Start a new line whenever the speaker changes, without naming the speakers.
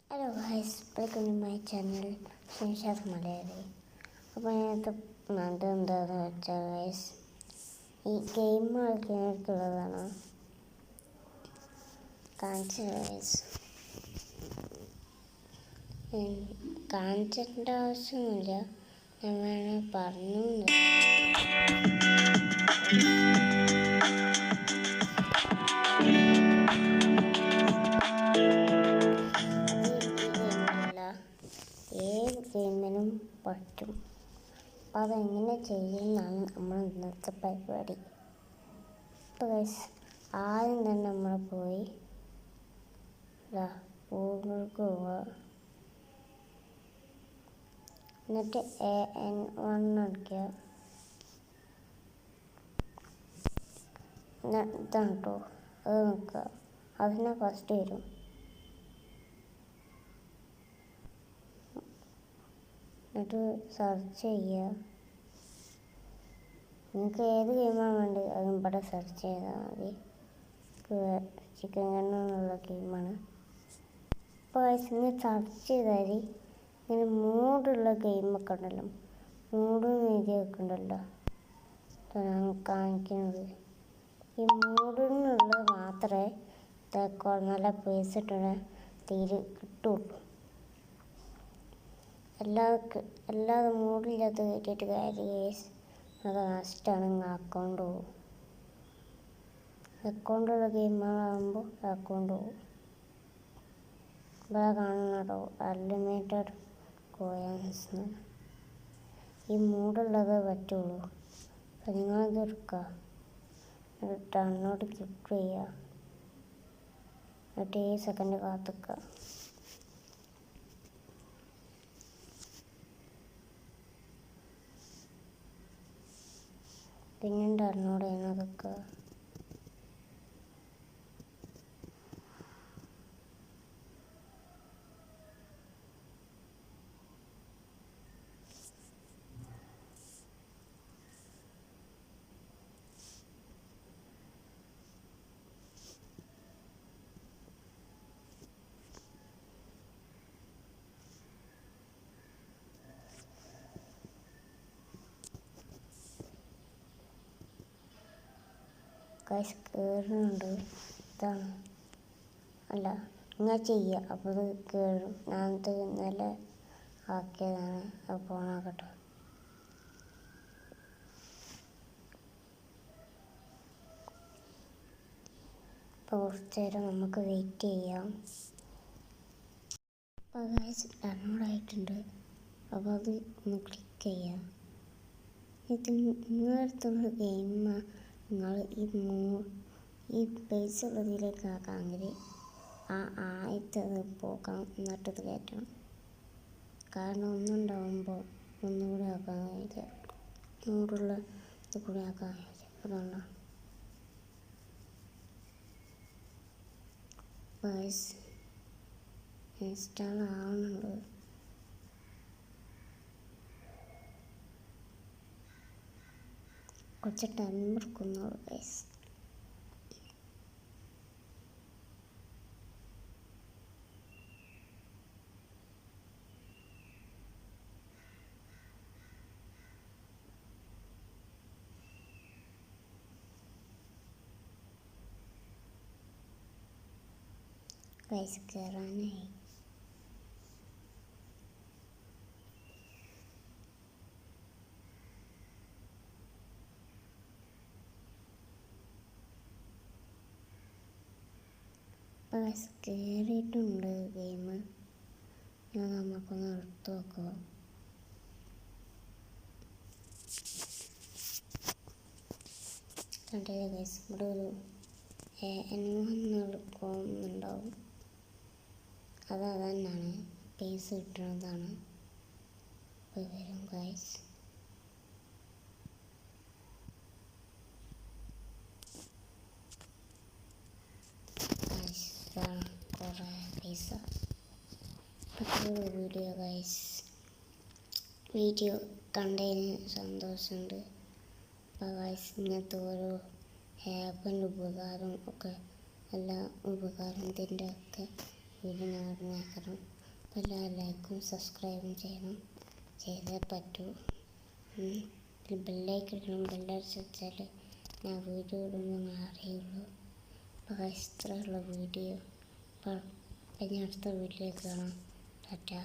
Hello guys, welcome to my channel Sreesha's Malayali. അപ്പോൾ ഇതിനകത്ത് എന്താണെന്ന് വെച്ചാൽ ഗൈസ്, ഈ ഗെയിം കളിക്കാനായിട്ടുള്ളതാണ് കാണിച്ചത് ഗൈസ്. കാണിച്ചിട്ട ആവശ്യമൊന്നുമില്ല, ഞാൻ വേണേൽ പറഞ്ഞു. ഏത് ഗെയിമിനും പറ്റും. അപ്പം അതെങ്ങനെ ചെയ്യുന്നതാണ് നമ്മൾ ഇന്നത്തെ പരിപാടി. അപ്പോൾ ഗൈസ്, ആദ്യം തന്നെ നമ്മൾ പോയി ഗൂഗിൾക്ക് പോവുക. എന്നിട്ട് AN1 അടിക്കുക. ഇതാണ് കേട്ടോ, അത് നോക്കുക. അതിനെ ഫസ്റ്റ് വരും. എന്നിട്ട് സെർച്ച് ചെയ്യുക. നിങ്ങൾക്ക് ഏത് ഗെയിമാണ് വേണ്ടത് അതും ഇവിടെ സെർച്ച് ചെയ്താൽ മതി. ചിക്കൻ ഗണ്ണ് എന്നുള്ള ഗെയിമാണ്. അപ്പോൾ ഇങ്ങനെ സെർച്ച് ചെയ്താൽ ഇങ്ങനെ മൂടുള്ള ഗെയിമൊക്കെ ഉണ്ടല്ലോ, മൂടും എഴുതിയൊക്കെ ഉണ്ടല്ലോ, ഞാൻ കാണിക്കുന്നത്. ഈ മൂടിനുള്ളത് മാത്രമേ നല്ല പൈസ ഇട്ടുള്ള തീരെ കിട്ടുള്ളൂ. അല്ലാതെ മൂടില്ലാത്ത കയറ്റിയിട്ട് കാര്യം അത് നഷ്ടമാണ്. അക്കൗണ്ട് പോകും. അക്കൗണ്ടുള്ള ഗെയിമുകളാകുമ്പോൾ അക്കൗണ്ട് പോകും. ഇവിടെ കാണുന്നതോ അൺലിമിറ്റഡ് കോയിൻസ്. ഈ മൂടുള്ളത് പറ്റുള്ളൂ. അപ്പം നിങ്ങളത് എടുക്കുക, എന്നിട്ട് ഡൗൺലോഡ് ക്ലിക്ക് ചെയ്യുക. എന്നിട്ട് 7 സെക്കൻഡ് കാത്തിക്കുക. പിന്നെ ഡൗൺലോഡ് ചെയ്യണതൊക്കെ ഗൈസ് കയറുന്നുണ്ട്. ഇതാണ് അല്ല, ഇങ്ങനെ ചെയ്യുക. അപ്പോൾ ഇത് കയറും. ഞാനത് ഇന്നലെ ആക്കിയതാണ്. അപ്പോൾ ഓണാക്കട്ടെ. അപ്പോൾ കുറച്ച് നേരം നമുക്ക് വെയിറ്റ് ചെയ്യാം. അപ്പോൾ ഗൈസ് ഡൗൺലോഡ് ആയിട്ടുണ്ട്. അപ്പോൾ അത് ഒന്ന് ക്ലിക്ക് ചെയ്യാം. ഇത് നിങ്ങളടുത്തുള്ള ഗെയിം നിങ്ങൾ ഈ പൈസ ഉള്ളതിലേക്ക് ആക്കാമെങ്കിൽ ആദ്യത്തെ പോകാം, എന്നിട്ടത് കയറ്റണം. കാരണം ഒന്നുണ്ടാകുമ്പോൾ ഒന്നുകൂടെ ആക്കാൻ കഴിയില്ല. നൂറുള്ള ഇത് കൂടെ ആക്കാൻ കഴിയില്ല. അതുകൊണ്ടാണ് പൈസ ഇൻസ്റ്റാൾ ആവുന്നുണ്ട്. കുറച്ച് ടൈം എടുക്കുന്നുള്ളൂ ഗൈസ്. ഗൈസ് കയറാനായി. കയറിയിട്ടുണ്ട് ഗെയിം. നമുക്കൊന്ന് എടുത്ത് നോക്കുക. കണ്ടില്ലേ ഗൈസ്, ഇവിടെ ഒരു AN1 കോന്നുണ്ടാവും. അത് തന്നെയാണ് പൈസ കിട്ടുന്നതാണ്. വരും ഗൈസ്. കുറേ പൈസ. വീഡിയോ ഗൈസ്, വീഡിയോ കണ്ടതിന് സന്തോഷമുണ്ട്. അപ്പോൾ ഗൈസ് ഇങ്ങനത്തെ ഓരോ ആപ്പിൻ്റെ ഉപകാരം ഒക്കെ എല്ലാ ഉപകാരത്തിൻ്റെ ഒക്കെ വീഡിയോ ഞാൻ ഇടുന്നേക്കണം. അപ്പോൾ എല്ലാവരും ലൈക്കും സബ്സ്ക്രൈബും ചെയ്യണം, ചെയ്തേ പറ്റൂ. ബെല്ലൈക്കൺ ഇടണം, ബെല്ലടിച്ച് വെച്ചാൽ ഞാൻ വീഡിയോ ഇടുമ്പോൾ നിങ്ങൾ അറിയുള്ളൂ. അപ്പോൾ ഇത്രയുള്ള വീഡിയോ. അപ്പം ഇനി അടുത്ത വീഡിയോ കാണാം. ടാറ്റാ.